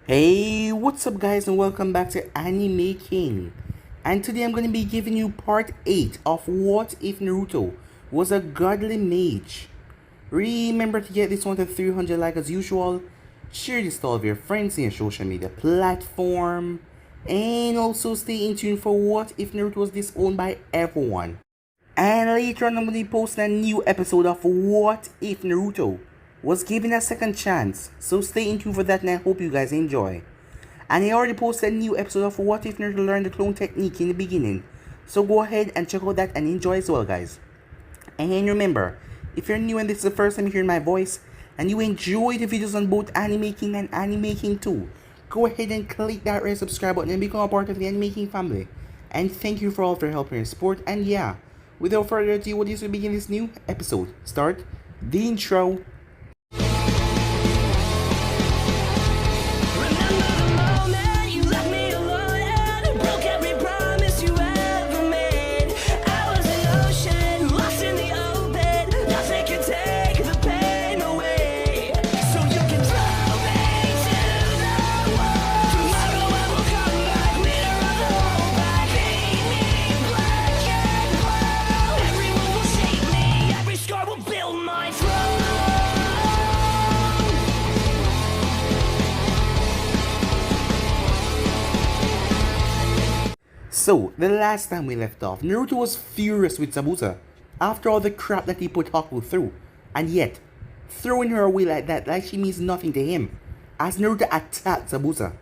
Hey, what's up guys and welcome back to Anime King. And today I'm going to be giving you part 8 of What If Naruto Was a Godly Mage. Remember to get this one to 300 likes as usual. Share this to all of your friends in your social media platform. And also stay in tune for What If Naruto Was Disowned by Everyone. And later on I'm going to be posting a new episode of What If Naruto Was Given a Second Chance. So stay in tune for that and I hope you guys enjoy. And I already posted a new episode of What If Naruto Learned the Clone Technique in the beginning. So go ahead and check out that and enjoy as well guys. And remember, if you're new and this is the first time you're hearing my voice and you enjoy the videos on both Anime King and Anime King 2, go ahead and click that red subscribe button and become a part of the Anime King family. And thank you for all for your help and your support. And yeah, without further ado, what is to begin this new episode? Start the intro. So, the last time we left off, Naruto was furious with Zabuza after all the crap that he put Haku through, and yet, throwing her away like that like she means nothing to him, as Naruto attacked Zabuza.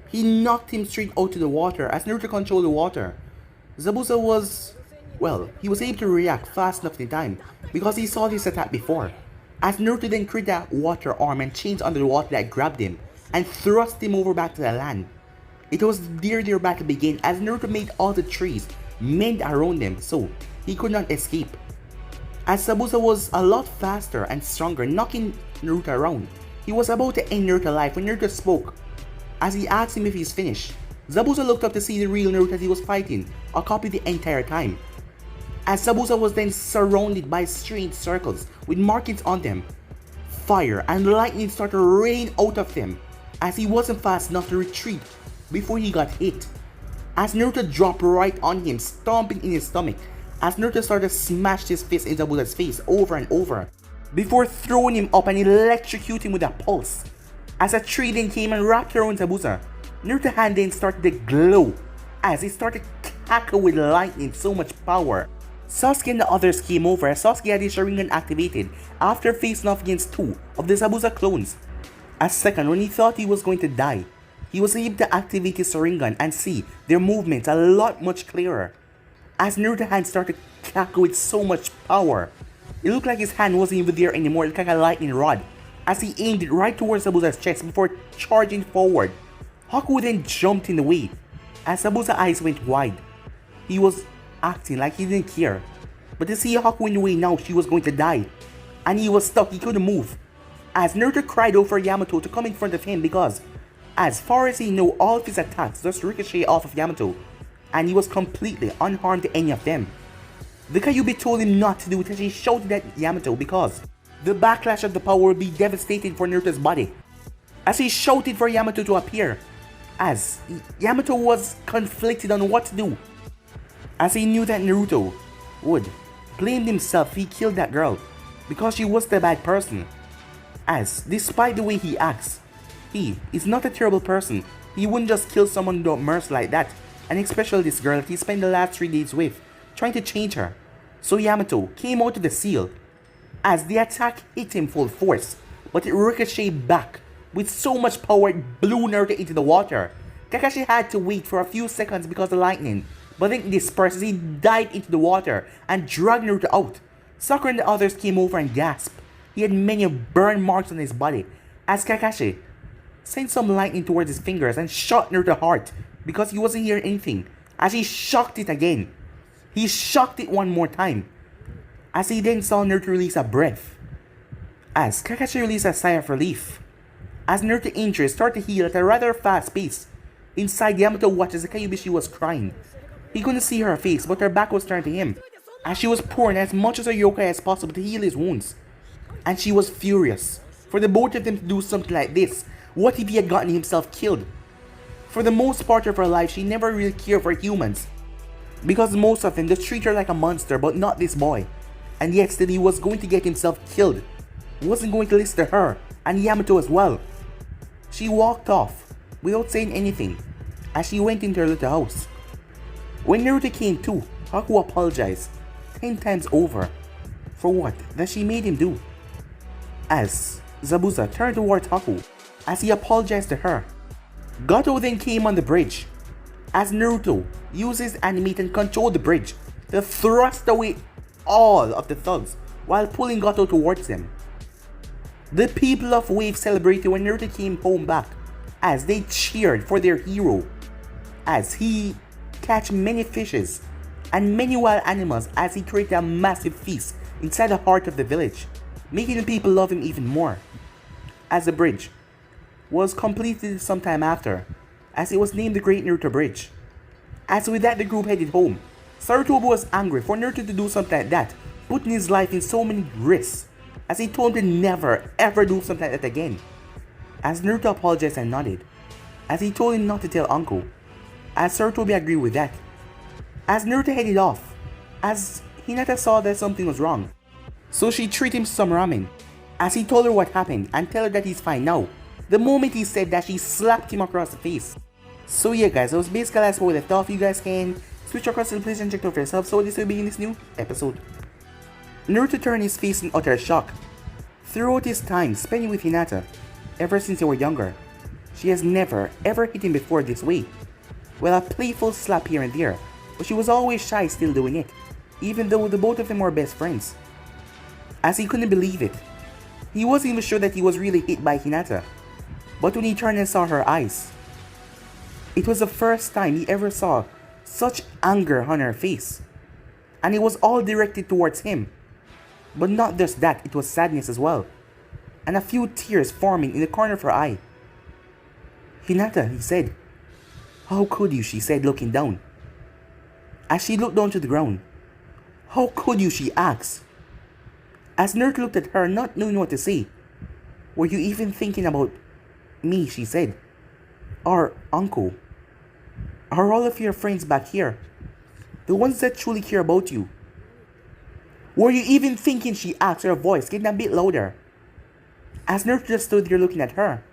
He knocked him straight out to the water as Naruto controlled the water. Zabuza was, well, he was able to react fast enough in time because he saw this attack before, as Naruto then created that water arm and chains under the water that grabbed him and thrust him over back to the land. It was there their battle began as Naruto made all the trees mend around them so he could not escape. As Zabuza was a lot faster and stronger, knocking Naruto around, he was about to end Naruto's life when Naruto spoke. As he asked him if he's finished, Zabuza looked up to see the real Naruto as he was fighting a copy the entire time. As Zabuza was then surrounded by strange circles with markings on them, fire and lightning started to rain out of them as he wasn't fast enough to retreat before he got hit. As Naruto dropped right on him, stomping in his stomach, as Naruto started to smash his fist in Zabuza's face over and over, before throwing him up and electrocuting him with a pulse. As a tree then came and wrapped around Zabuza, Naruto's hand then started to glow, as he started to cackle with lightning, so much power. Sasuke and the others came over as Sasuke had his Sharingan activated after facing off against two of the Zabuza clones. As second, when he thought he was going to die, he was able to activate his Sharingan and see their movements a lot much clearer. As Naruto's hand started to cackle with so much power, it looked like his hand wasn't even there anymore, it looked like a lightning rod, as he aimed it right towards Zabuza's chest before charging forward. Haku then jumped in the way. As Zabuza's eyes went wide, he was acting like he didn't care. But to see Haku in the way now, she was going to die. And he was stuck, he couldn't move. As Naruto cried out for Yamato to come in front of him because, as far as he knew, all of his attacks just ricochet off of Yamato, and he was completely unharmed to any of them. The Kyuubi told him not to do it as he shouted at Yamato because the backlash of the power would be devastating for Naruto's body. As he shouted for Yamato to appear, as Yamato was conflicted on what to do, as he knew that Naruto would blame himself if he killed that girl because she was the bad person. As, despite the way he acts, he is not a terrible person. He wouldn't just kill someone without mercy like that, and especially this girl that he spent the last 3 days with, trying to change her. So Yamato came out of the seal, as the attack hit him full force, but it ricocheted back. With so much power, it blew Naruto into the water. Kakashi had to wait for a few seconds because of the lightning, but then dispersed as he dived into the water and dragged Naruto out. Sakura and the others came over and gasped. He had many burn marks on his body, as Kakashi sent some lightning towards his fingers and shot Naruto's heart because he wasn't hearing anything, as he shocked it again. He shocked it one more time, as he then saw Naruto release a breath, as Kakashi released a sigh of relief. As Naruto's injuries started to heal at a rather fast pace, inside Yamato watched as the Kyuubi was crying. He couldn't see her face, but her back was turned to him, as she was pouring as much as her yokai as possible to heal his wounds. And she was furious for the both of them to do something like this What if he had gotten himself killed? For the most part of her life, she never really cared for humans, because most of them just treat her like a monster, but not this boy. And yet still he was going to get himself killed. He wasn't going to listen to her, and Yamato as well. She walked off, without saying anything, as she went into her little house. When Naruto came to, Haku apologized 10 times over for what that she made him do. As Zabuza turned towards Haku, as he apologized to her, Gato then came on the bridge, as Naruto used his animate and controlled the bridge to thrust away all of the thugs while pulling Gato towards him. The people of Wave celebrated when Naruto came home back, as they cheered for their hero, as he catch many fishes and many wild animals, as he created a massive feast inside the heart of the village, making the people love him even more. As the bridge was completed sometime after, as it was named the Great Naruto Bridge. As with that, the group headed home. Sarutobi was angry for Naruto to do something like that, putting his life in so many risks, as he told him to never ever do something like that again. As Naruto apologized and nodded, as he told him not to tell Uncle, as Sarutobi agreed with that. As Naruto headed off, as Hinata saw that something was wrong, so she treated him to some ramen, as he told her what happened and tell her that he's fine now. The moment he said that, she slapped him across the face. So yeah guys, that was basically that's where we left off. You guys can switch across to the place and check it out for yourself. So this will be in this new episode. Naruto turned his face in utter shock. Throughout his time spending with Hinata, ever since they were younger, she has never ever hit him before this way. Well, a playful slap here and there, but she was always shy still doing it, even though the both of them were best friends. As he couldn't believe it. He wasn't even sure that he was really hit by Hinata. But when he turned and saw her eyes, it was the first time he ever saw such anger on her face. And it was all directed towards him. But not just that, it was sadness as well. And a few tears forming in the corner of her eye. "Hinata," he said. "How could you?" she said, looking down. As she looked down to the ground. "How could you?" she asked. As Naruto looked at her, not knowing what to say. "Were you even thinking about me?" she said. "Or Uncle? Are all of your friends back here? The ones that truly care about you? Were you even thinking?" she asked, her voice getting a bit louder. As Naruto just stood there looking at her.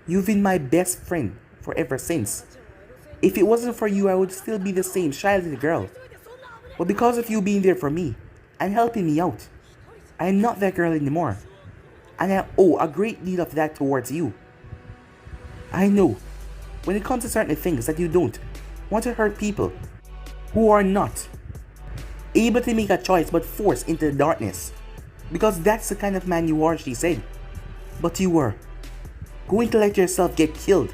"You've been my best friend for ever since. If it wasn't for you, I would still be the same shy little girl. But because of you being there for me and helping me out, I am not that girl anymore. And I owe a great deal of that towards you. I know, when it comes to certain things, that you don't want to hurt people who are not able to make a choice but forced into the darkness. Because that's the kind of man you are," she said. "But you were going to let yourself get killed.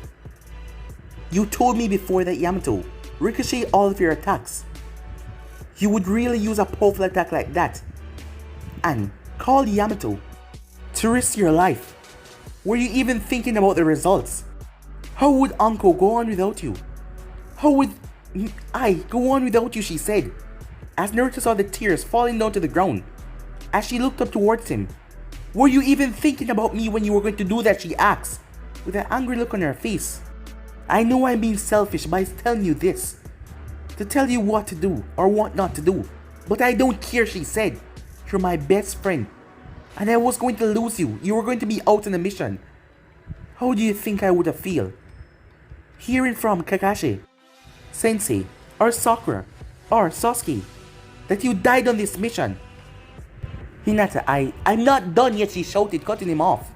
You told me before that Yamato ricochet all of your attacks. You would really use a powerful attack like that and call Yamato to risk your life. Were you even thinking about the results? How would Uncle go on without you? How would I go on without you?" she said. As Naruto saw the tears falling down to the ground, as she looked up towards him. "Were you even thinking about me when you were going to do that?" she asked, with an angry look on her face. "I know I'm being selfish by telling you this, to tell you what to do or what not to do, but I don't care," she said. "You're my best friend, and I was going to lose you. You were going to be out on a mission. How do you think I would have feel hearing from Kakashi, Sensei, or Sakura, or Sasuke, that you died on this mission?" "Hinata, I'm not done yet," she shouted, cutting him off.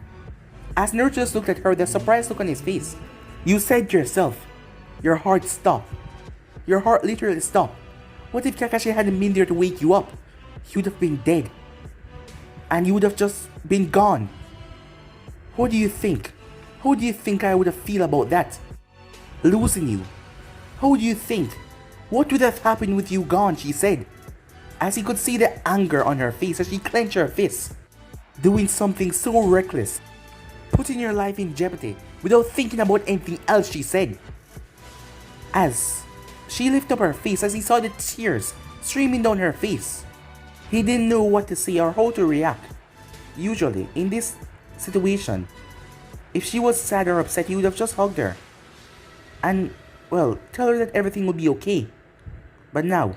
As Naruto just looked at her with a surprised look on his face. "You said yourself, your heart stopped. Your heart literally stopped. What if Kakashi hadn't been there to wake you up? You'd have been dead. And you would have just been gone. What do you think? How do you think I would have feel about that? Losing you. How do you think? What would have happened with you gone?" she said. As he could see the anger on her face as she clenched her fists. "Doing something so reckless. Putting your life in jeopardy without thinking about anything else," she said. As she lifted up her face as he saw the tears streaming down her face. He didn't know what to say or how to react. Usually, in this situation, If she was sad or upset, he would have just hugged her. And, well, tell her that everything would be okay. But now,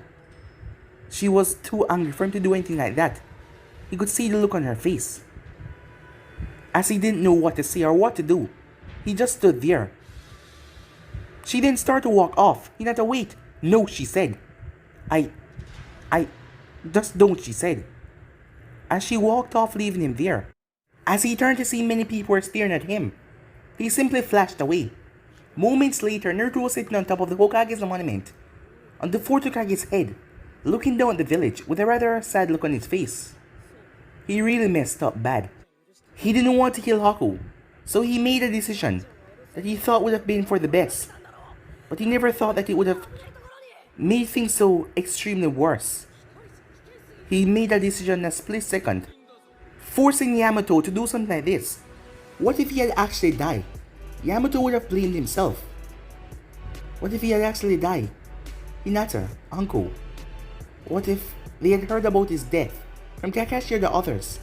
she was too angry for him to do anything like that. He could see the look on her face. As he didn't know what to say or what to do, he just stood there. She then started to walk off. Hinata, wait. No, she said. I just don't, she said. As she walked off, leaving him there. As he turned to see many people were staring at him, he simply flashed away. Moments later, Naruto was sitting on top of the Hokage's monument, on the fourth Hokage's head, looking down at the village with a rather sad look on his face. He really messed up bad. He didn't want to kill Haku, so he made a decision that he thought would have been for the best, but he never thought that it would have made things so extremely worse. He made a decision in a split second, forcing Yamato to do something like this. What if he had actually died? Yamato would have blamed himself. What if he had actually died? Hinata, uncle. What if they had heard about his death from Kakashi or the others?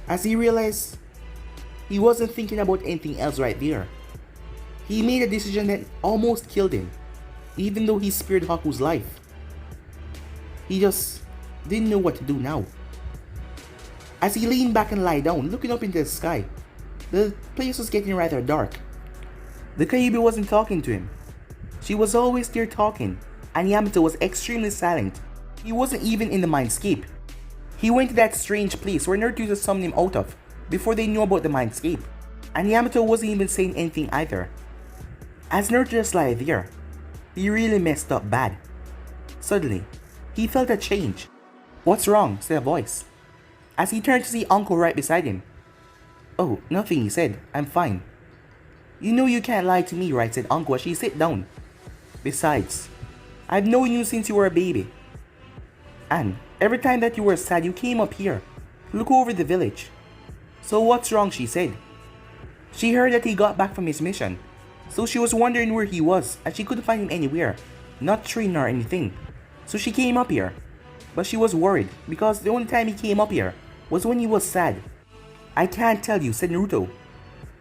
As he realized he wasn't thinking about anything else right there, he made a decision that almost killed him, even though he spared Haku's life. He just didn't know what to do now. As he leaned back and lay down, looking up into the sky, the place was getting rather dark. The Kyuubi wasn't talking to him. She was always there talking, and Yamato was extremely silent. He wasn't even in the mindscape. He went to that strange place where Naruto used to summon him out of before they knew about the mindscape, and Yamato wasn't even saying anything either. As Naruto just lay there, he really messed up bad. Suddenly, he felt a change. "What's wrong?" said a voice, as he turned to see Uncle right beside him. "Oh, nothing," he said. "I'm fine." "You know you can't lie to me, right?" said Uncle as she sat down. "Besides, I've known you since you were a baby. And every time that you were sad, you came up here to look over the village. So what's wrong?" she said. She heard that he got back from his mission, so she was wondering where he was, and she couldn't find him anywhere, not training or anything. So she came up here, but she was worried because the only time he came up here was when he was sad. "I can't tell you," said Naruto.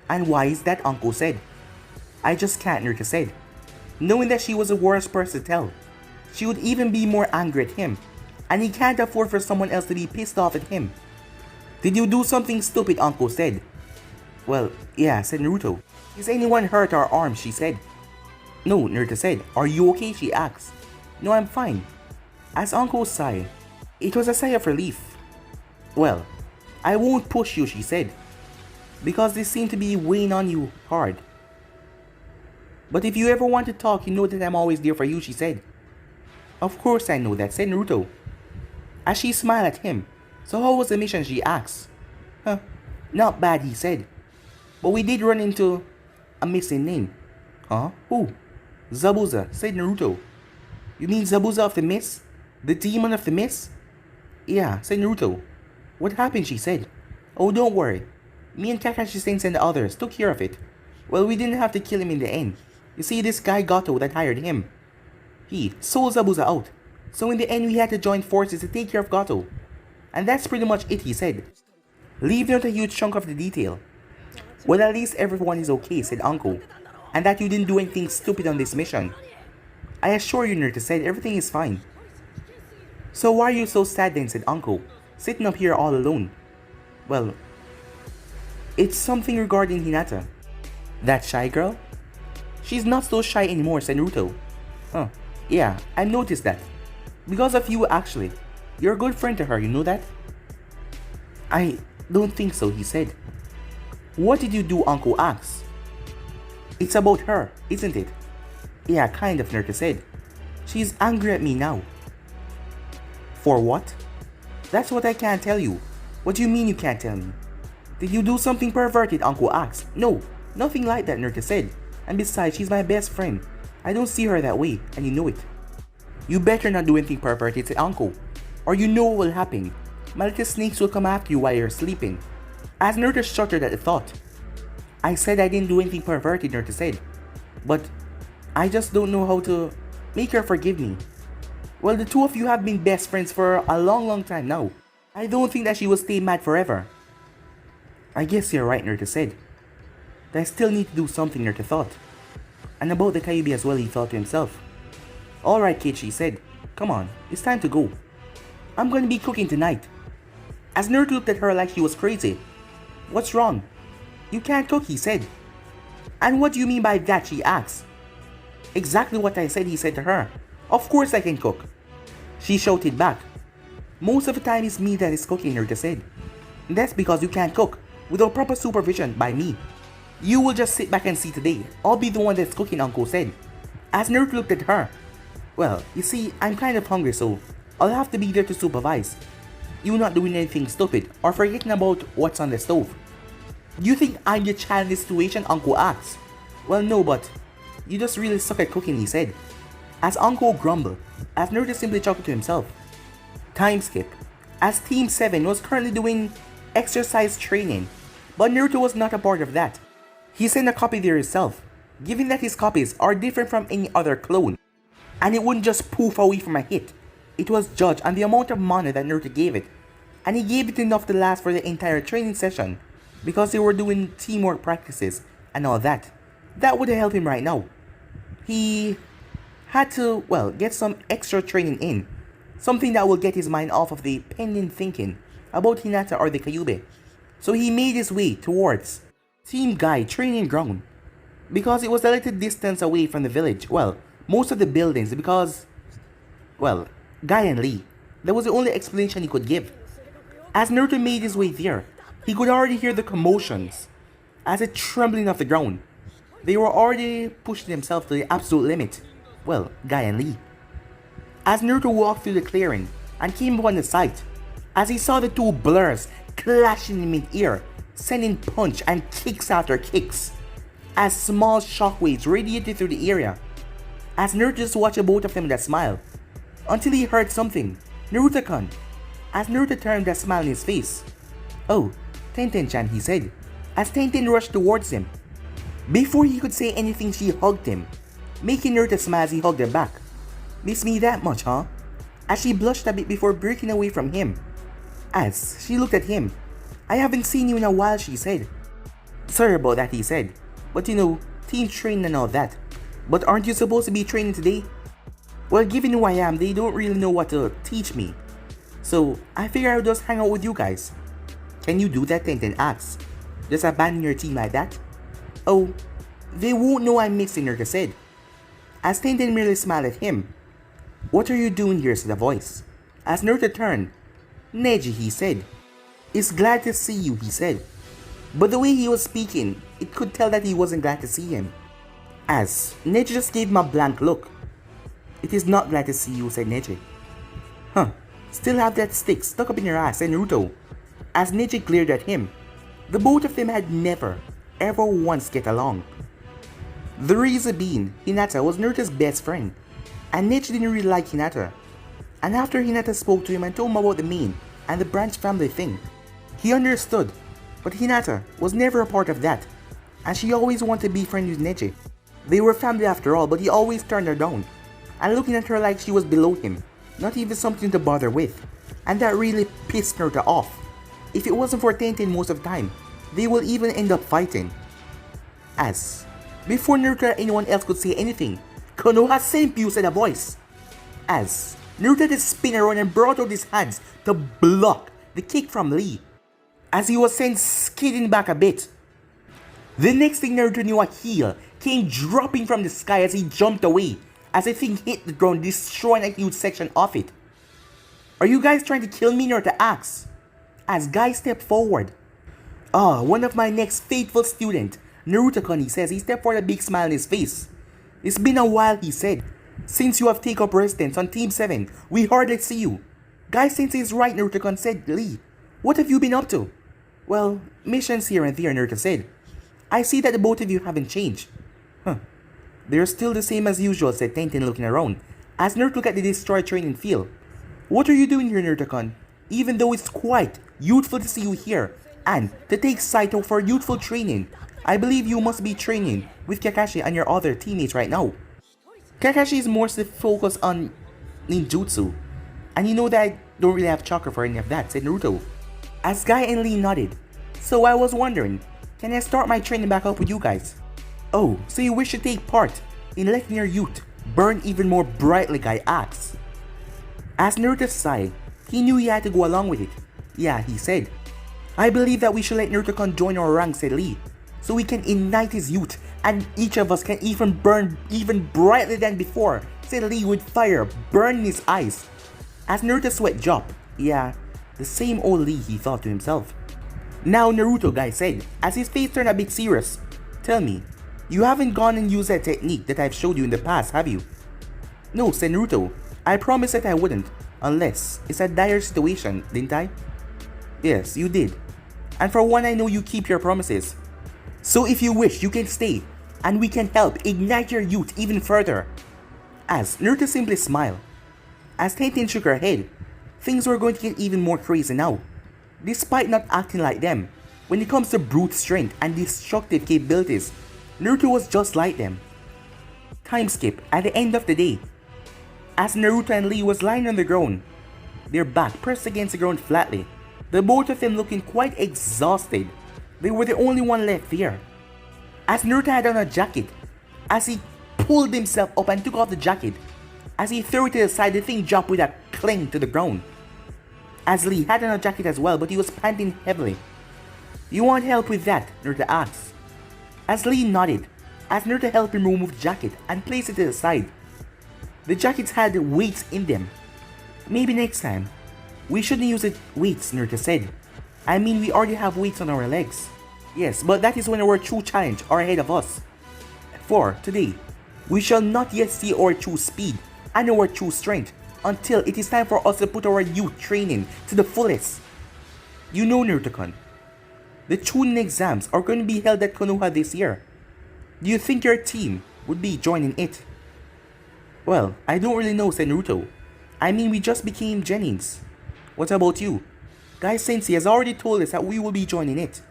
"And why is that?" Uncle said. "I just can't," Naruto said. Knowing that she was the worst person to tell, she would even be more angry at him, and he can't afford for someone else to be pissed off at him. "Did you do something stupid?" Uncle said. "Well, yeah," said Naruto. "Is anyone hurt or armed?" she said. "No," Naruto said. "Are you okay?" she asked. "No, I'm fine." As Uncle sighed, it was a sigh of relief. "Well, I won't push you," she said, "because this seemed to be weighing on you hard. But if you ever want to talk, you know that I'm always there for you," she said. "Of course I know that," said Naruto. As she smiled at him. "So how was the mission?" she asked. Not bad," he said. "But we did run into a missing name." "Huh? Who?" "Zabuza," said Naruto. "You mean Zabuza of the Mist? The demon of the Mist?" "Yeah," said Naruto. "What happened?" she said. "Oh, don't worry. Me and Kakashi Sensei and the others took care of it. Well, we didn't have to kill him in the end. You see, this guy Gato that hired him, he sold Zabuza out. So in the end, we had to join forces to take care of Gato. And that's pretty much it," he said, leaving out a huge chunk of the detail. "Well, at least everyone is okay," said Uncle, "and that you didn't do anything stupid on this mission." "I assure you," Naruto said, "everything is fine." "So why are you so sad then?" said Uncle, "sitting up here all alone." "Well, it's something regarding Hinata." "That shy girl?" "She's not so shy anymore," said Naruto. Yeah, I noticed that. Because of you, actually. You're a good friend to her, you know that?" "I don't think so," he said. "What did you do?" Uncle asked. "It's about her, isn't it?" "Yeah, kind of," Naruto said. "She's angry at me now." "For what?" "That's what I can't tell you." "What do you mean you can't tell me?" "Did you do something perverted?" Uncle asked. "No, nothing like that," Naruto said. "And besides, she's my best friend. I don't see her that way, and you know it." "You better not do anything perverted," said Uncle, "or you know what will happen. My little snakes will come after you while you're sleeping." As Naruto shuddered at the thought. "I said I didn't do anything perverted," Naruto said. "But I just don't know how to make her forgive me." "Well, the two of you have been best friends for a long time now. I don't think that she will stay mad forever." "I guess you're right," Naruto said. that I still need to do something, Naruto thought. And about the Kyuubi as well, he thought to himself. Alright, kid, she said. Come on, it's time to go. I'm gonna be cooking tonight. As Naruto looked at her like she was crazy. What's wrong? You can't cook, he said. And what do you mean by that, she asked. Exactly what I said, he said to her. Of course I can cook. She shouted back. Most of the time it's me that is cooking, Naruto said. That's because you can't cook without proper supervision by me. You will just sit back and see today. I'll be the one that's cooking, Uncle said. As Naruto looked at her. Well, you see, I'm kind of hungry, so I'll have to be there to supervise. You not doing anything stupid or forgetting about what's on the stove. Do you think I'm your child in this situation, Uncle asked. Well, no, but you just really suck at cooking, he said. As Uncle grumbled, as Naruto simply chuckled to himself. Time skip. As Team 7 was currently doing exercise training, but Naruto was not a part of that. He sent a copy there himself, given that his copies are different from any other clone, and it wouldn't just poof away from a hit. It was judged on the amount of mana that Naruto gave it, and he gave it enough to last for the entire training session, because they were doing teamwork practices and all that. That would have helped him right now. He had to, well, get some extra training in, something that will get his mind off of the pending thinking about Hinata or the Kyuubi. So he made his way towards Team Guy training ground, because it was a little distance away from the village, well, most of the buildings, because, well, Guy and Lee. That was the only explanation he could give. As Naruto made his way there, he could already hear the commotions as it trembling off the ground. They were already pushing themselves to the absolute limit. Well, Guy and Lee. As Naruto walked through the clearing and came upon the sight, as he saw the two blurs clashing in mid-air, sending punch and kicks after kicks, as small shockwaves radiated through the area. As Naruto just watched both of them with a smile, until he heard something. Naruto-kun. As Naruto turned that smile on his face. Oh, Tenten-chan, he said, as Tenten rushed towards him. Before he could say anything, she hugged him, making Naruto smile as he hugged her back. Miss me that much, huh? As she blushed a bit before breaking away from him. As she looked at him. I haven't seen you in a while, she said. Sorry about that, he said. But you know, team training and all that. But aren't you supposed to be training today? Well, given who I am, they don't really know what to teach me. So, I figure I'll just hang out with you guys. Can you do that, Tenten asked. Just abandon your team like that? Oh, they won't know I'm missing, Naruto said. As Tenten merely smiled at him. What are you doing here, said a voice. As Naruto turned. Neji, he said. It's glad to see you, he said. But the way he was speaking, it could tell that he wasn't glad to see him. As Neji just gave him a blank look. It is not glad to see you, said Neji. Huh, still have that stick stuck up in your ass, said Naruto. As Neji glared at him. The both of them had never, ever once get along. The reason being, Hinata was Naruto's best friend, and Neji didn't really like Hinata. And after Hinata spoke to him and told him about the main and the branch family thing, he understood, but Hinata was never a part of that, and she always wanted to be friends with Neji. They were family after all, but he always turned her down, and looking at her like she was below him, not even something to bother with, and that really pissed Naruto off. If it wasn't for Tenten most of the time, they will even end up fighting. As, before Naruto or anyone else could say anything, Konoha Senpyu said a voice. As, Naruto just spin around and brought out his hands to block the kick from Lee, as he was sent skidding back a bit. The next thing Naruto knew, a heel came dropping from the sky as he jumped away, as the thing hit the ground, destroying a huge section of it. Are you guys trying to kill me, Naruto asked, as Guy stepped forward. One of my next faithful student, Naruto-kun, he says. He stepped forward, a big smile on his face. It's been a while, he said. Since you have taken up residence on Team 7, we hardly see you. Guy Sensei is right, Naruto-kun, said Lee. What have you been up to? Well, missions here and there, Naruto said. I see that the both of you haven't changed. Huh. They're still the same as usual, said Tenten looking around, as Naruto looked at the destroyed training field. What are you doing here, Naruto-kun? Even though it's quite youthful to see you here, and to take Saito for youthful training, I believe you must be training with Kakashi and your other teammates right now. Kakashi is mostly focused on ninjutsu, and you know that I don't really have chakra for any of that, said Naruto. As Guy and Lee nodded. So I was wondering, Can I start my training back up with you guys? Oh, so you wish to take part in letting your youth burn even more brightly, Guy asks. As Naruto sighed, he knew he had to go along with it. Yeah, he said, I believe that we should let Naruto join our ranks, said Lee, so we can ignite his youth and each of us can even burn even brightly than before, said Lee with fire burning his eyes. As Naruto's sweat dropped, yeah, the same old Lee, he thought to himself. Now Naruto, Guy said, as his face turned a bit serious. Tell me, you haven't gone and used that technique that I've showed you in the past, have you? No, said Naruto. I promised that I wouldn't, unless it's a dire situation, didn't I? Yes, you did. And for one, I know you keep your promises. So if you wish, you can stay, and we can help ignite your youth even further. As Naruto simply smiled. As Tenten shook her head, things were going to get even more crazy now. Despite not acting like them, when it comes to brute strength and destructive capabilities, Naruto was just like them. Time skip at the end of the day. As Naruto and Lee was lying on the ground, their back pressed against the ground flatly, the both of them looking quite exhausted. They were the only one left there. As Naruto had on a jacket, as he pulled himself up and took off the jacket, as he threw it to the side, the thing dropped with a clang to the ground. As Lee had on a jacket as well, but he was panting heavily. You want help with that? Naruto asked. As Lee nodded, as Naruto helped him remove the jacket and place it to the side. The jackets had weights in them. Maybe next time. We shouldn't use it weights, Naruto said. I mean, we already have weights on our legs. Yes, but that is when our true challenge are ahead of us. For today, we shall not yet see our true speed and our true strength until it is time for us to put our youth training to the fullest. You know, Naruto-kun, the Chunin exams are going to be held at Konoha this year. Do you think your team would be joining it? Well, I don't really know, said Naruto. I mean, we just became Genins. What about you? Guy Sensei has already told us that we will be joining it.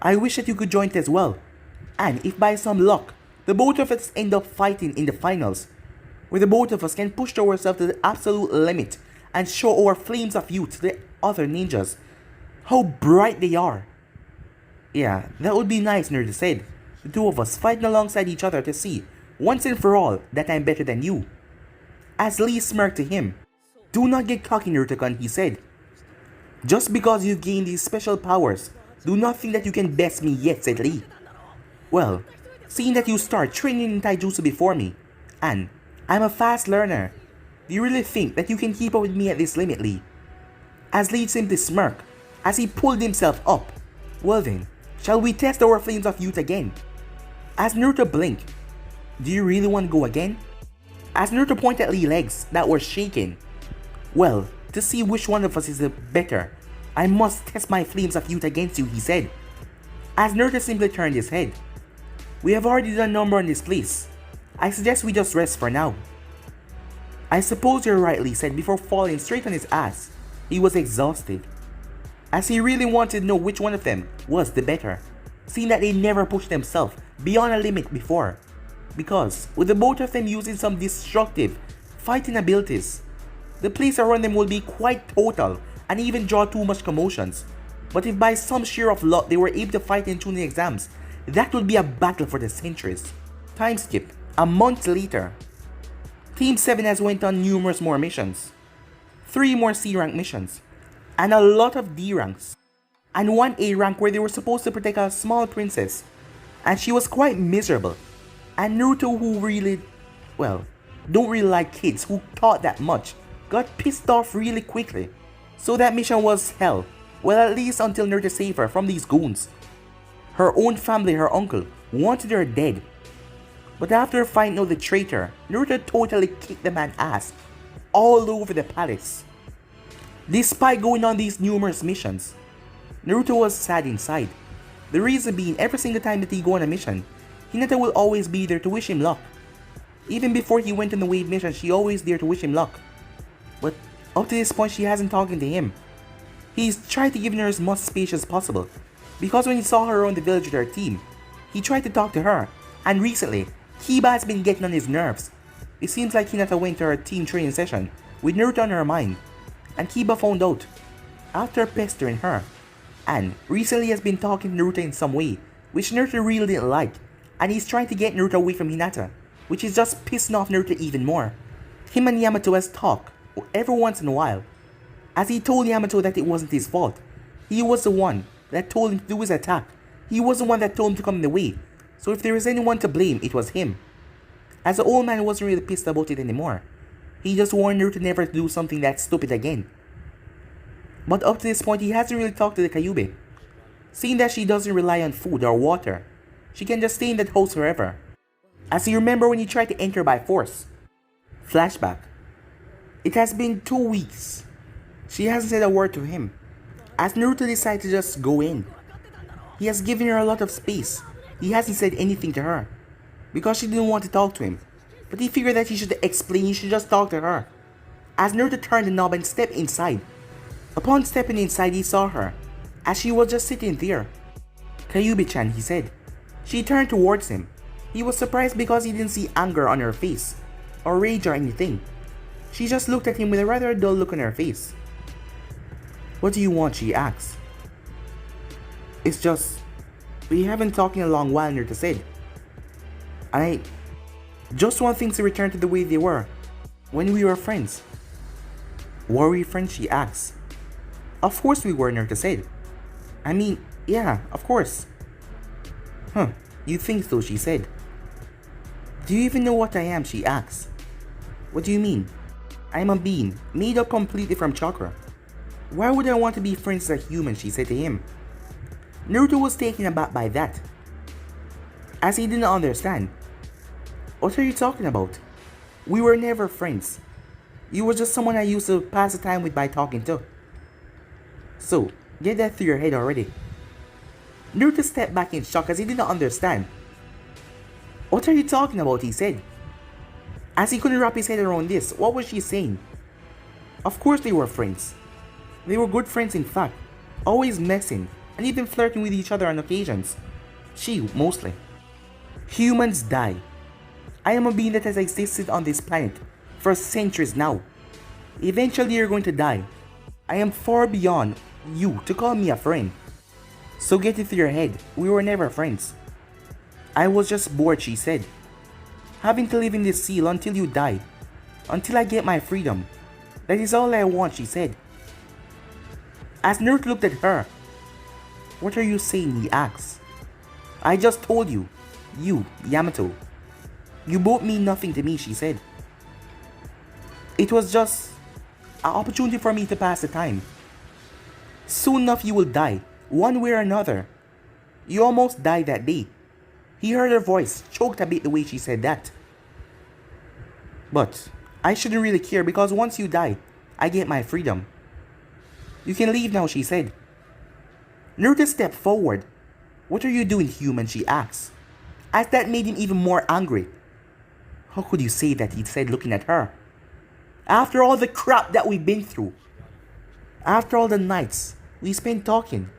I wish that you could join it as well. And if by some luck, the both of us end up fighting in the finals, where the both of us can push ourselves to the absolute limit and show our flames of youth to the other ninjas, how bright they are. Yeah, that would be nice, Naruto said. The two of us fighting alongside each other to see, once and for all, that I'm better than you. As Lee smirked to him, do not get cocky, Naruto-kun, he said. Just because you've gained these special powers, do not think that you can best me yet, said Lee. Well, seeing that you start training in taijutsu before me, and I'm a fast learner, do you really think that you can keep up with me at this limit, Lee? As Lee simply smirked, as he pulled himself up. Well then, shall we test our flames of youth again? As Naruto blinked, do you really want to go again? As Naruto pointed at Lee's legs that were shaking. Well, to see which one of us is the better, I must test my flames of youth against you, he said. As Naruto simply turned his head. We have already done a number on this place. I suggest we just rest for now. I suppose you're right, Lee said before falling straight on his ass. He was exhausted, as he really wanted to know which one of them was the better, seeing that they never pushed themselves beyond a limit before. Because, with the both of them using some destructive fighting abilities, the place around them will be quite total and even draw too much commotions. But if by some sheer of luck they were able to fight in Chunin exams, that would be a battle for the centuries. Time skip. A month later, Team 7 has went on numerous more missions. 3 more C rank missions, and a lot of D ranks, and 1 A rank where they were supposed to protect a small princess, and she was quite miserable. And Naruto, who really, well, don't really like kids who talk that much, got pissed off really quickly. So that mission was hell, well, at least until Naruto saved her from these goons. Her own family, her uncle, wanted her dead. But after finding out the traitor, Naruto totally kicked the man's ass all over the palace. Despite going on these numerous missions, Naruto was sad inside. The reason being, every single time that he go on a mission, Hinata will always be there to wish him luck. Even before he went on the wave mission, she always there to wish him luck. But up to this point, she hasn't talking to him. He's tried to give her as much space as possible, because when he saw her around the village with her team, he tried to talk to her, and recently, Kiba has been getting on his nerves. It seems like Hinata went to her team training session, with Naruto on her mind, and Kiba found out, after pestering her. And recently has been talking to Naruto in some way, which Naruto really didn't like, and he's trying to get Naruto away from Hinata, which is just pissing off Naruto even more. Him and Yamato has talked every once in a while, as he told Yamato that it wasn't his fault. He was the one that told him to do his attack. He was the one that told him to come in the way. So if there was anyone to blame, it was him. As the old man wasn't really pissed about it anymore. He just warned Naruto never to do something that stupid again. But up to this point, he hasn't really talked to the Kyuubi. Seeing that she doesn't rely on food or water, she can just stay in that house forever. As you remember when he tried to enter by force. Flashback. It has been 2 weeks. She hasn't said a word to him. As Naruto decided to just go in. He has given her a lot of space. He hasn't said anything to her. Because she didn't want to talk to him. But he figured that he should explain, he should just talk to her. As Naruto turned the knob and stepped inside. Upon stepping inside, he saw her. As she was just sitting there. Kyuubi-chan, he said. She turned towards him. He was surprised because he didn't see anger on her face. Or rage or anything. She just looked at him with a rather dull look on her face. What do you want? She asked. It's just, we haven't talked in a long while, Naruto said. I just want things to return to the way they were when we were friends. Were we friends? She asked. Of course we were, Naruto said. I mean, yeah, of course. Huh, you think so? She said. Do you even know what I am? She asked. What do you mean? I am a being, made up completely from chakra. Why would I want to be friends as a human? She said to him. Naruto was taken aback by that, as he didn't understand. What are you talking about? We were never friends. You were just someone I used to pass the time with by talking to. So, get that through your head already. Naruto stepped back in shock as he didn't understand. What are you talking about? He said. As he couldn't wrap his head around this, what was she saying? Of course they were friends. They were good friends in fact, always messing and even flirting with each other on occasions. She, mostly. Humans die. I am a being that has existed on this planet for centuries now. Eventually you're going to die. I am far beyond you to call me a friend. So get it through your head, we were never friends. I was just bored, she said. Having to live in this seal until you die. Until I get my freedom. That is all I want, she said. As Naruto looked at her. What are you saying? He asked. I just told you. You, Yamato. You both mean nothing to me, she said. It was just an opportunity for me to pass the time. Soon enough you will die, one way or another. You almost died that day. He heard her voice, choked a bit the way she said that. But I shouldn't really care because once you die, I get my freedom. You can leave now, she said. Naruto stepped forward. What are you doing, human? She asked. As that made him even more angry. How could you say that? He said, looking at her. After all the crap that we've been through. After all the nights we spent talking.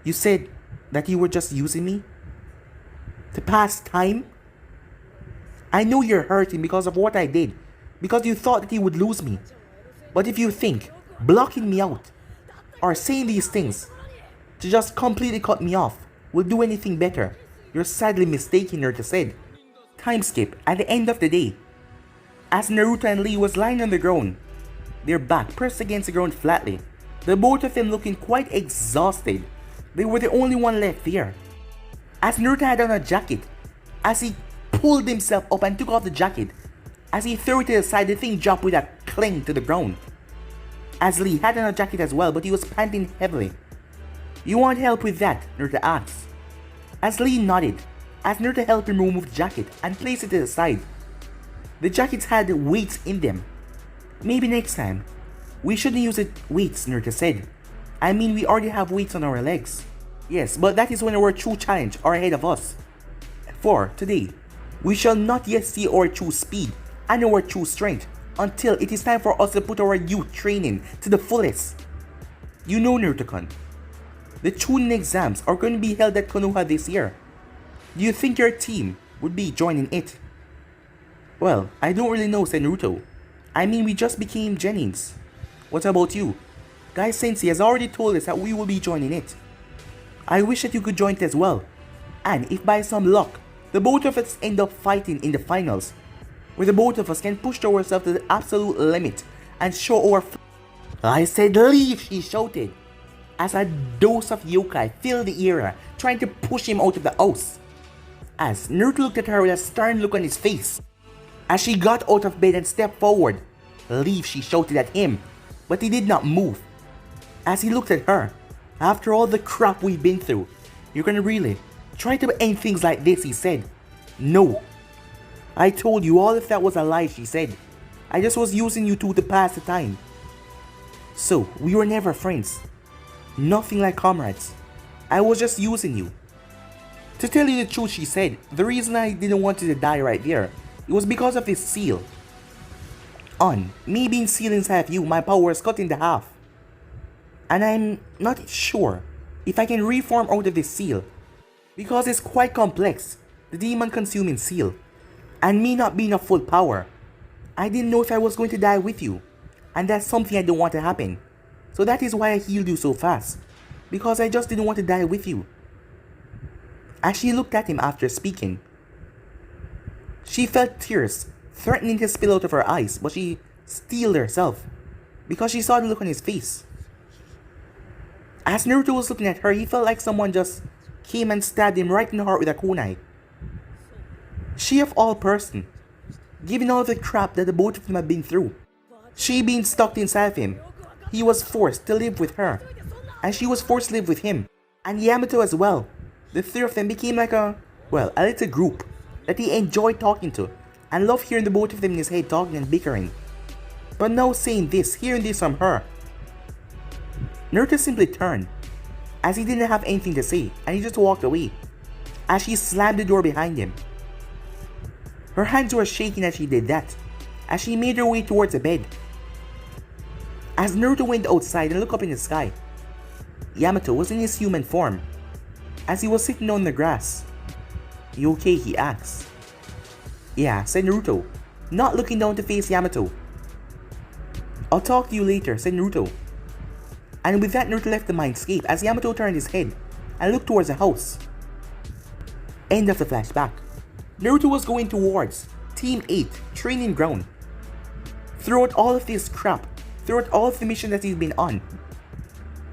You said that you were just using me? To pass time? I know you're hurting because of what I did. Because you thought that you would lose me. But if you think blocking me out or saying these things to just completely cut me off will do anything better, you're sadly mistaken, Naruto said. Time skip at the end of the day. As Naruto and Lee was lying on the ground, their back pressed against the ground flatly, the both of them looking quite exhausted. They were the only one left there. As Naruto had on a jacket, as he pulled himself up and took off the jacket, as he threw it to the side, the thing dropped with a clang to the ground. As Lee had on a jacket as well, but he was panting heavily. You want help with that? Naruto asked. As Lee nodded, as Naruto helped him remove the jacket and place it to the side. The jackets had weights in them. Maybe next time. We shouldn't use it weights, Naruto said. I mean, we already have weights on our legs. Yes, but that is when our true challenge are ahead of us. For today, we shall not yet see our true speed and our true strength until it is time for us to put our youth training to the fullest. You know, Naruto-kun, the Chunin exams are going to be held at Konoha this year. Do you think your team would be joining it? Well, I don't really know, said Naruto. I mean, we just became Genins. What about you? Guy Sensei has already told us that we will be joining it. I wish that you could join it as well. And if by some luck, the both of us end up fighting in the finals, where the both of us can push ourselves to the absolute limit and show our I said leave, she shouted, as a dose of yokai filled the air, trying to push him out of the house. As Naruto looked at her with a stern look on his face. As she got out of bed and stepped forward, leave, she shouted at him, but he did not move. As he looked at her, after all the crap we've been through, you're gonna really try to end things like this, he said. No. I told you all of that was a lie, she said. I just was using you two to pass the time. So, we were never friends. Nothing like comrades. I was just using you. To tell you the truth, she said, the reason I didn't want you to die right there, it was because of this seal. On me being sealed inside of you, my power was cut into half. And I'm not sure if I can reform out of this seal, because it's quite complex, the demon consuming seal. And me not being of full power, I didn't know if I was going to die with you. And that's something I don't want to happen. So that is why I healed you so fast. Because I just didn't want to die with you. As she looked at him after speaking, she felt tears threatening to spill out of her eyes, but she steeled herself because she saw the look on his face. As Naruto was looking at her, he felt like someone just came and stabbed him right in the heart with a kunai. She of all person, given all the crap that the both of them had been through, she being stuck inside of him, he was forced to live with her, and she was forced to live with him, and Yamato as well. The three of them became like a little group that he enjoyed talking to, and loved hearing the both of them in his head talking and bickering. But now hearing this from her, Naruto simply turned, as he didn't have anything to say, and he just walked away, as she slammed the door behind him. Her hands were shaking as she did that, as she made her way towards the bed. As Naruto went outside and looked up in the sky, Yamato was in his human form, as he was sitting on the grass. "You okay?" he asked. "Yeah," said Naruto, not looking down to face Yamato. "I'll talk to you later," said Naruto. And with that, Naruto left the mindscape as Yamato turned his head and looked towards the house. End of the flashback. Naruto was going towards Team 8 training ground. Throughout all of this crap, throughout all of the mission that he's been on,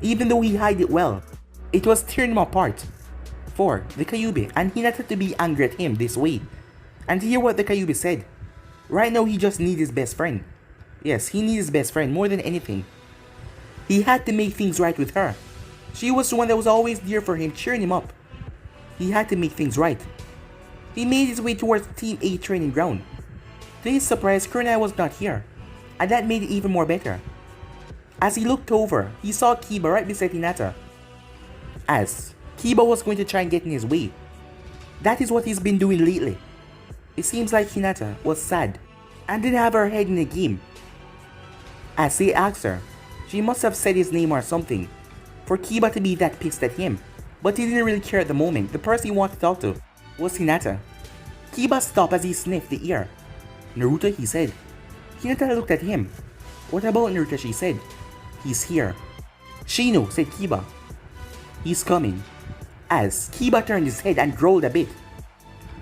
even though he hid it well, it was tearing him apart for the Kyuubi and Hinata to be angry at him this way. And to hear what the Kyuubi said, right now he just needs his best friend. Yes, he needs his best friend more than anything. He had to make things right with her. She was the one that was always there for him, cheering him up. He had to make things right. He made his way towards Team 8 training ground. To his surprise, Kurenai was not here, and that made it even more better. As he looked over, he saw Kiba right beside Hinata, as Kiba was going to try and get in his way. That is what he's been doing lately. It seems like Hinata was sad and didn't have her head in the game. As they asked her, she must have said his name or something for Kiba to be that pissed at him, but he didn't really care at the moment. The person he wanted to talk to was Hinata. Kiba stopped as he sniffed the air. "Naruto," he said. Hinata looked at him. "What about Naruto?" she said. "He's here." "Shino," said Kiba. "He's coming." As Kiba turned his head and growled a bit.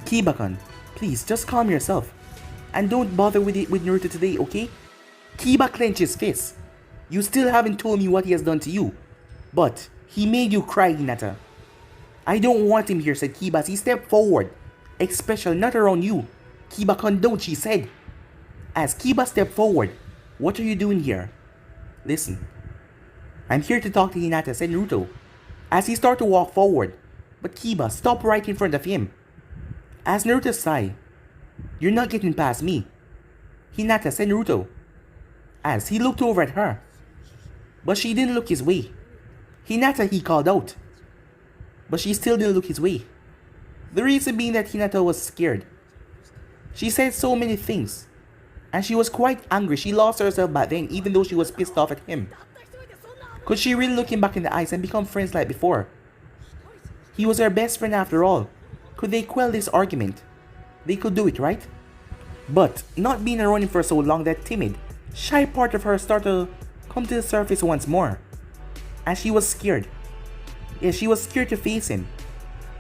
"Kiba-kun, please just calm yourself. And don't bother with Naruto today, okay?" Kiba clenched his fist. "You still haven't told me what he has done to you. But he made you cry, Hinata." "I don't want him here," said Kiba as he stepped forward. "Especially not around you. Kiba-kun, don't," she said. As Kiba stepped forward, "What are you doing here?" "Listen, I'm here to talk to Hinata," said Naruto, as he started to walk forward, but Kiba stopped right in front of him. As Naruto sighed, "You're not getting past me." "Hinata," said Naruto, as he looked over at her, but she didn't look his way. "Hinata," he called out, but she still didn't look his way. The reason being that Hinata was scared. She said so many things, and she was quite angry. She lost herself back then, even though she was pissed off at him. Could she really look him back in the eyes and become friends like before? He was her best friend after all. Could they quell this argument? They could do it, right? But not being around him for so long, that timid, shy part of her started to come to the surface once more. and she was scared. Yeah, she was scared to face him.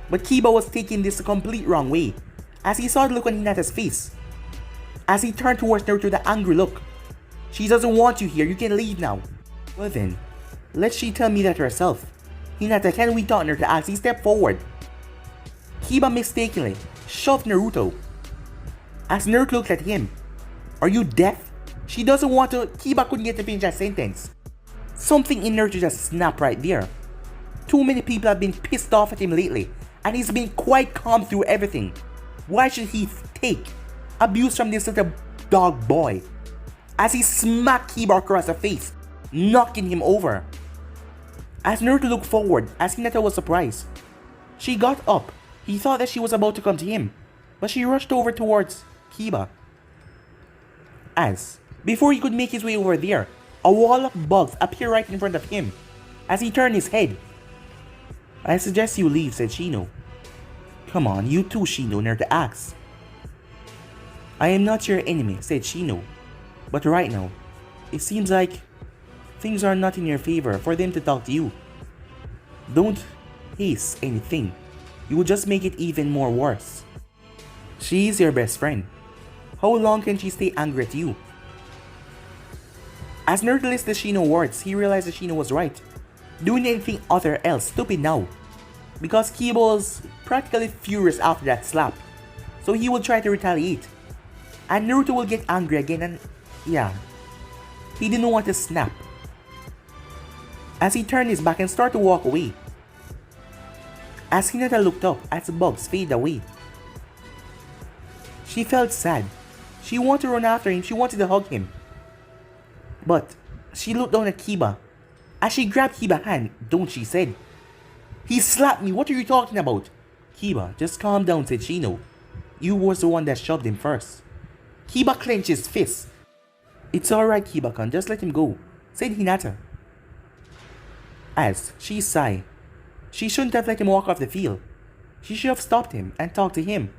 But Kiba was taking this the complete wrong way, as he saw the look on Hinata's face. As he turned towards Naruto with the angry look. She doesn't want you here, you can leave now. Well then, let she tell me that herself. Hinata, can we talk, Naruto asked. He stepped forward. Kiba mistakenly shoved Naruto. As Naruto looked at him. Are you deaf? She doesn't want to. Kiba couldn't get to finish that sentence. Something in Naruto just snapped right there. Too many people have been pissed off at him lately, and he's been quite calm through everything. Why should he take abuse from this little dog boy? As he smacked Kiba across the face, knocking him over. As Naruto looked forward, as Hinata was surprised. She got up. He thought that she was about to come to him, but she rushed over towards Kiba. As, before he could make his way over there, a wall of bugs appeared right in front of him. As he turned his head. I suggest you leave, said Shino. Come on, you too, Shino, Naruto asked. I am not your enemy, said Shino. But right now, it seems like things are not in your favor for them to talk to you. Don't haste anything. You will just make it even more worse. She is your best friend. How long can she stay angry at you? As Naruto listened to Shino's words, he realized that Shino was right. Doing anything other else stupid now. Because Kiba was practically furious after that slap. So he will try to retaliate. And Naruto will get angry again and yeah. He didn't want to snap. As he turned his back and started to walk away. As Hinata looked up as the bugs faded away. She felt sad. She wanted to run after him, she wanted to hug him. But she looked down at Kiba. As she grabbed Kiba's hand, don't she said. He slapped me, what are you talking about? Kiba, just calm down, said Shino. You was the one that shoved him first. Kiba clenched his fist. It's alright, Kiba-kun, just let him go, said Hinata. As she sighed. She shouldn't have let him walk off the field. She should have stopped him and talked to him.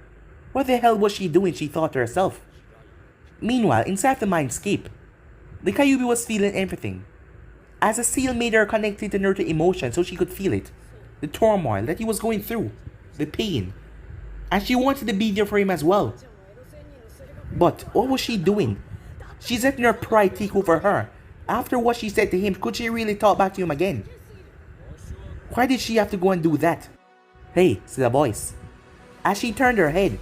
What the hell was she doing, she thought to herself. Meanwhile, inside the mindscape, the Kyuubi was feeling everything. As a seal made her connected to Naruto's emotion so she could feel it. The turmoil that he was going through. The pain. And she wanted to be there for him as well. But what was she doing? She's letting her pride take over her. After what she said to him, could she really talk back to him again? Why did she have to go and do that? Hey, said a voice. As she turned her head,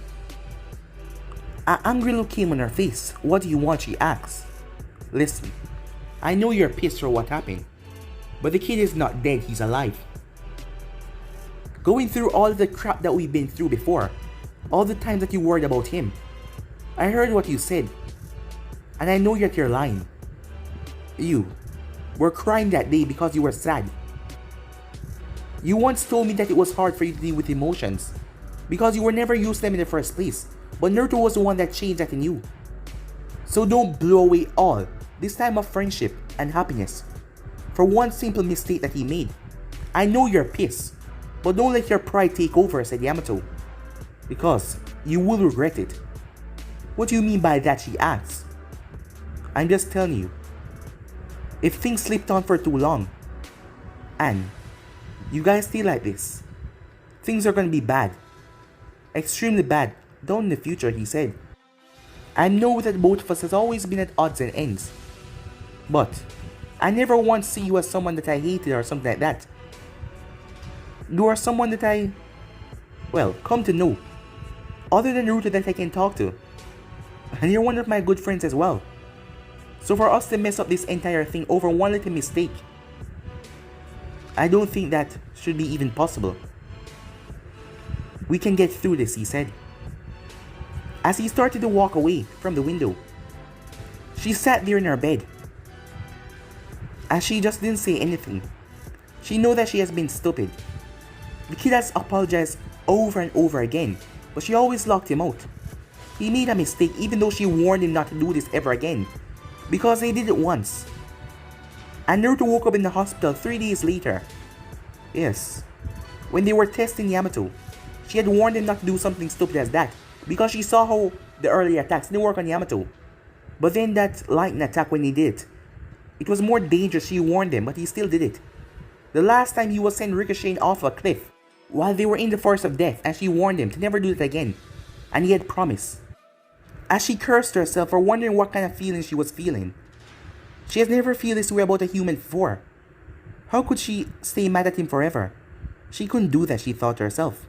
an angry look came on her face. What do you want? She asked. Listen, I know you're pissed for what happened, but the kid is not dead, he's alive. Going through all the crap that we've been through before, all the times that you worried about him. I heard what you said, and I know that you're lying. You were crying that day because you were sad. You once told me that it was hard for you to deal with emotions, because you were never used to them in the first place, but Naruto was the one that changed that in you. So don't blow away all this time of friendship and happiness for one simple mistake that he made. I know you're pissed, but don't let your pride take over, said Yamato, because you will regret it. What do you mean by that? She asked. I'm just telling you, if things slipped on for too long, and you guys stay like this, things are gonna be bad. Extremely bad down in the future, he said. I know that both of us has always been at odds and ends, but I never once see you as someone that I hated or something like that. You are someone that I, well, come to know, other than Naruto that I can talk to. And you're one of my good friends as well. So for us to mess up this entire thing over one little mistake, I don't think that should be even possible. We can get through this, he said. As he started to walk away from the window, she sat there in her bed. As she just didn't say anything. She knew that she has been stupid. The kid has apologized over and over again, but she always locked him out. He made a mistake even though she warned him not to do this ever again, because they did it once. And Naruto woke up in the hospital 3 days later. Yes, when they were testing Yamato, she had warned him not to do something stupid as that, because she saw how the early attacks didn't work on Yamato. But then that lightning attack when he did it, it was more dangerous, she warned him, but he still did it. The last time he was sent ricocheting off a cliff while they were in the forest of death, and she warned him to never do that again, and he had promised. As she cursed herself for wondering what kind of feelings she was feeling. She has never felt this way about a human before. How could she stay mad at him forever? She couldn't do that, she thought to herself.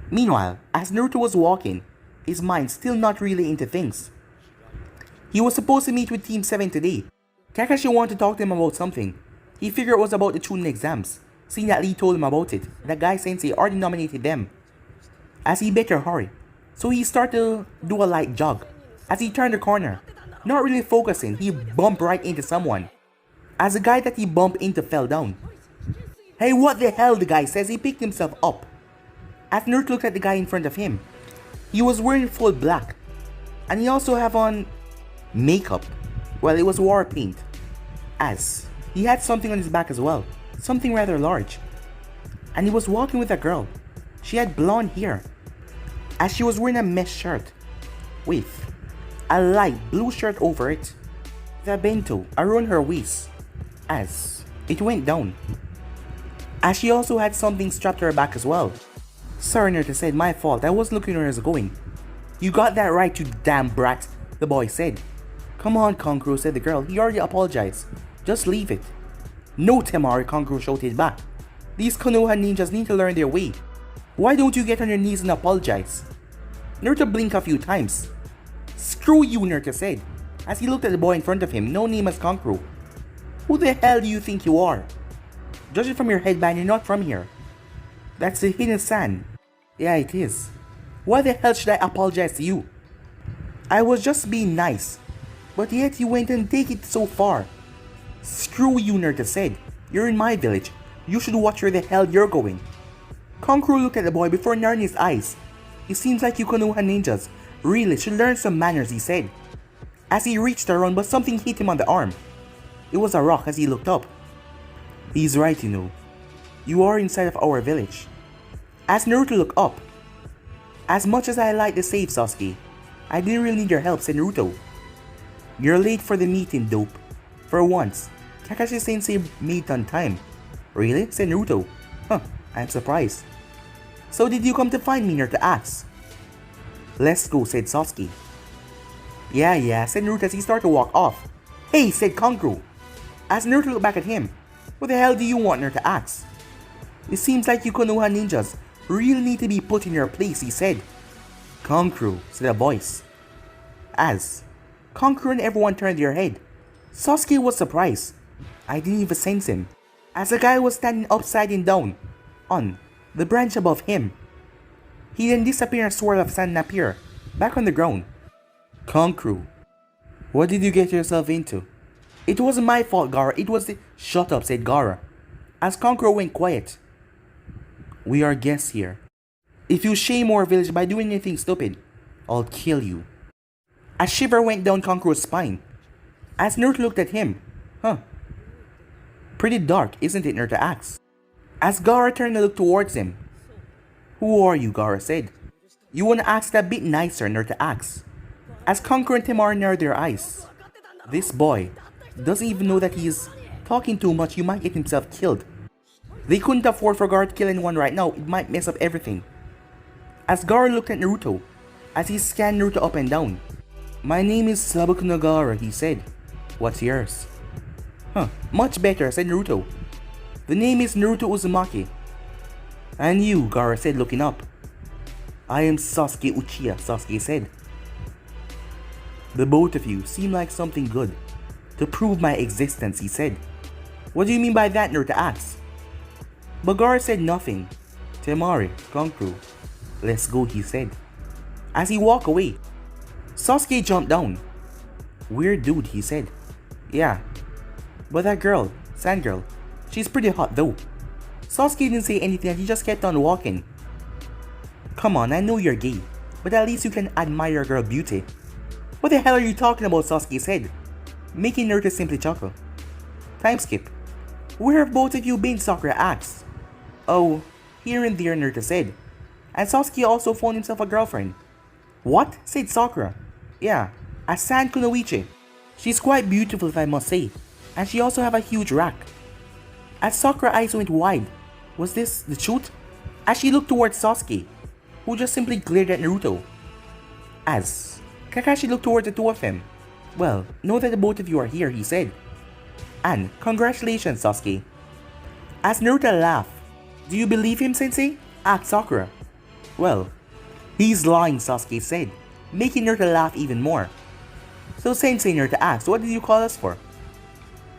Meanwhile, as Naruto was walking, his mind still not really into things. He was supposed to meet with Team 7 today. Kakashi wanted to talk to him about something. He figured it was about the Chunin exams, seeing that Lee told him about it. That guy sensei already nominated them. As he better hurry. So he started to do a light jog. As he turned the corner, not really focusing, he bumped right into someone. As the guy that he bumped into fell down. Hey, what the hell, the guy says. He picked himself up. As Naruto looked at the guy in front of him, he was wearing full black. And he also have on makeup. Well, it was war paint. As he had something on his back as well. Something rather large. And he was walking with a girl. She had blonde hair. As she was wearing a mesh shirt. With a light blue shirt over it. The bento around her waist. As it went down. As she also had something strapped to her back as well. Sorry, Naruto said, my fault, I wasn't looking where I was going. You got that right, you damn brat, the boy said. Come on, Kankuro, said the girl, he already apologized. Just leave it. No, Temari, Kankuro shouted back. These Konoha ninjas need to learn their way. Why don't you get on your knees and apologize? Naruto blinked a few times. Screw you, Naruto said, as he looked at the boy in front of him, no name as Kankuro. Who the hell do you think you are? Judging from your headband, you're not from here. That's the hidden sand. Yeah, it is. Why the hell should I apologize to you? I was just being nice. But yet you went and take it so far. Screw you, Naruto said. You're in my village. You should watch where the hell you're going. Kankuro looked at the boy before narrowing his eyes. It seems like you Konoha ninjas really should learn some manners, he said. As he reached around, but something hit him on the arm. It was a rock as he looked up. He's right, you know. You are inside of our village. As Naruto looked up. As much as I like to save Sasuke, I didn't really need your help, said Naruto. You're late for the meeting, dope. For once, Kakashi Sensei made it on time. Really? Said Naruto. Huh, I'm surprised. So did you come to find me, Naruto asked. Let's go, said Sasuke. Yeah, said Naruto as he started to walk off. Hey, said Kankuro. As Naruto looked back at him. What the hell do you want, Naruto asked. It seems like you Konoha ninjas really need to be put in your place, he said. Kankuro, said a voice. As Kankuro and everyone turned their head. Sasuke was surprised. I didn't even sense him. As the guy was standing upside down on the branch above him. He then disappeared in a swirl of sand and appeared back on the ground. Kankuro, what did you get yourself into? It wasn't my fault, Gaara. It was the... Shut up, said Gaara. As Kankuro went quiet. We are guests here. If you shame our village by doing anything stupid, I'll kill you. A shiver went down Kankuro's spine. As Naruto looked at him. Huh. Pretty dark, isn't it, Naruto asked. As Gaara turned to look towards him. Who are you, Gaara said. You wanna ask that a bit nicer, Naruto asked. As Kankuro and Temari narrowed their eyes. This boy doesn't even know that he is talking too much, he might get himself killed. They couldn't afford for Gaara to kill anyone right now, it might mess up everything. As Gaara looked at Naruto, as he scanned Naruto up and down. My name is Sabuku no Gaara, he said. What's yours? Huh, much better, said Naruto. The name is Naruto Uzumaki. And you, Gaara said, looking up. I am Sasuke Uchiha, Sasuke said. The both of you seem like something good. To prove my existence, he said. What do you mean by that, Naruto asked. But Gaara said nothing. Temari, Kankuro, let's go, he said. As he walked away, Sasuke jumped down. Weird dude, he said. Yeah, but that girl, Sand Girl, she's pretty hot though. Sasuke didn't say anything and he just kept on walking. Come on, I know you're gay, but at least you can admire your girl beauty. What the hell are you talking about, Sasuke said, making Naruto simply chuckle. Time skip. Where have both of you been, Sakura asked. Oh, here and there, Naruto said. And Sasuke also found himself a girlfriend. What? Said Sakura. Yeah, a Sand Kunoichi. She's quite beautiful if I must say. And she also have a huge rack. As Sakura's eyes went wide. Was this the truth? As she looked towards Sasuke, who just simply glared at Naruto. As Kakashi looked towards the two of them. Well, know that the both of you are here, he said. And congratulations, Sasuke. As Naruto laughed, do you believe him, Sensei? Asked Sakura. Well, he's lying, Sasuke said, making Naruto laugh even more. So Sensei, Naruto asked, what did you call us for?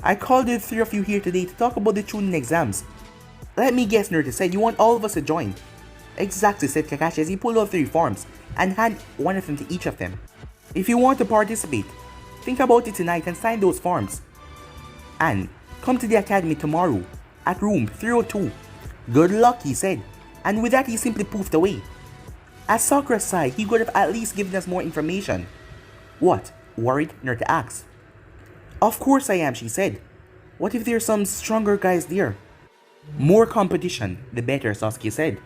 I called the three of you here today to talk about the Chunin exams. Let me guess, Naruto said, you want all of us to join. Exactly, said Kakashi as he pulled out 3 forms and handed one of them to each of them. If you want to participate, think about it tonight and sign those forms. And come to the academy tomorrow at room 302. Good luck, he said, and with that he simply poofed away. As Sakura sighed, he could have at least given us more information. What? Worried? Naruto asked. Of course I am, she said. What if there's some stronger guys there? More competition, the better, Sasuke said.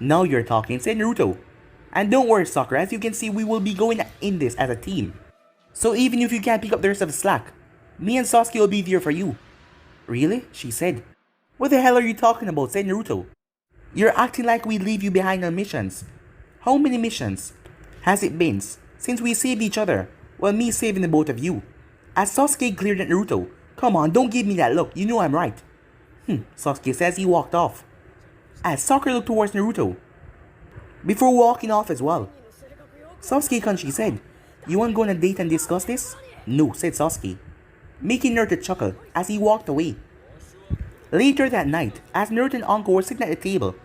Now you're talking, said Naruto. And don't worry, Sakura, as you can see we will be going in this as a team. So even if you can't pick up the rest of the slack, me and Sasuke will be there for you. Really? She said. What the hell are you talking about? Said Naruto. You're acting like we leave you behind on missions. How many missions has it been since we saved each other? Well, me saving the both of you. As Sasuke glared at Naruto. Come on, don't give me that look, you know I'm right. Sasuke says he walked off. As Sakura looked towards Naruto before walking off as well. Sasuke-kun, she said, you want to go on a date and discuss this? No, said Sasuke, making Naruto chuckle as he walked away. Later that night, as Naruto and Anko were sitting at the table.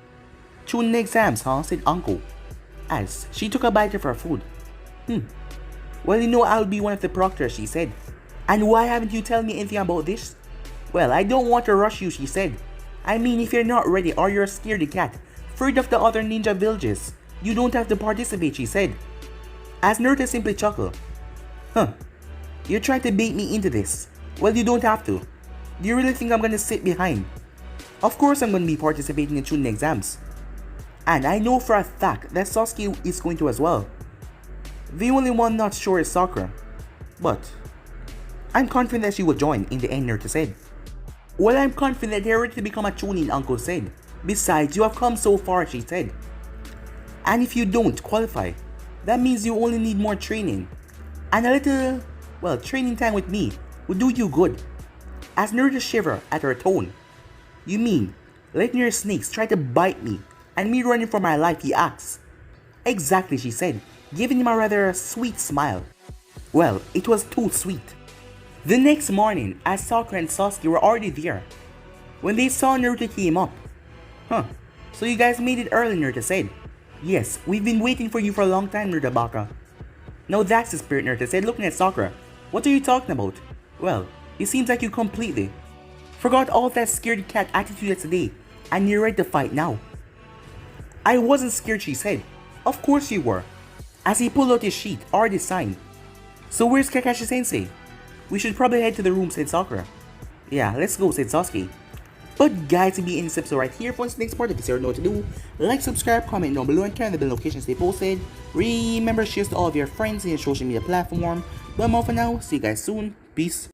Chunin exams, huh? Said Anko, as she took a bite of her food. Well, you know I'll be one of the proctors, she said. And why haven't you told me anything about this? Well, I don't want to rush you, she said. I mean, if you're not ready or you're a scaredy cat, afraid of the other ninja villages, you don't have to participate, she said. As Naruto simply chuckled. You're trying to bait me into this. Well, you don't have to. Do you really think I'm gonna sit behind? Of course I'm gonna be participating in Chunin exams. And I know for a fact that Sasuke is going to as well. The only one not sure is Sakura. But I'm confident that she will join in the end, Naruto said. Well, I'm confident they're ready to become a Chunin, Uncle said. Besides, you have come so far, she said. And if you don't qualify, that means you only need more training. And a little, well, training time with me would do you good. As Naruto shivered at her tone. You mean, letting your snakes try to bite me and me running for my life, he asked. Exactly, she said, giving him a rather sweet smile. Well, it was too sweet. The next morning, as Sakura and Sasuke were already there, when they saw Naruto came up. So you guys made it early, Naruto said. Yes, we've been waiting for you for a long time, Naruto Baka. Now that's the spirit, Naruto said, looking at Sakura. What are you talking about? Well, it seems like you completely forgot all that scaredy cat attitude yesterday, and you're ready to fight now. I wasn't scared, she said. Of course you were. As he pulled out his sheet, already signed. So where's Kakashi Sensei? We should probably head to the room, said Sakura. Yeah, let's go, said Sasuke. But guys, to be in this episode right here, for the next part, if you don't know what to do, like, subscribe, comment down below, and turn on the bell notifications they posted. Remember, share to all of your friends in your social media platform. But more for now, see you guys soon. Peace.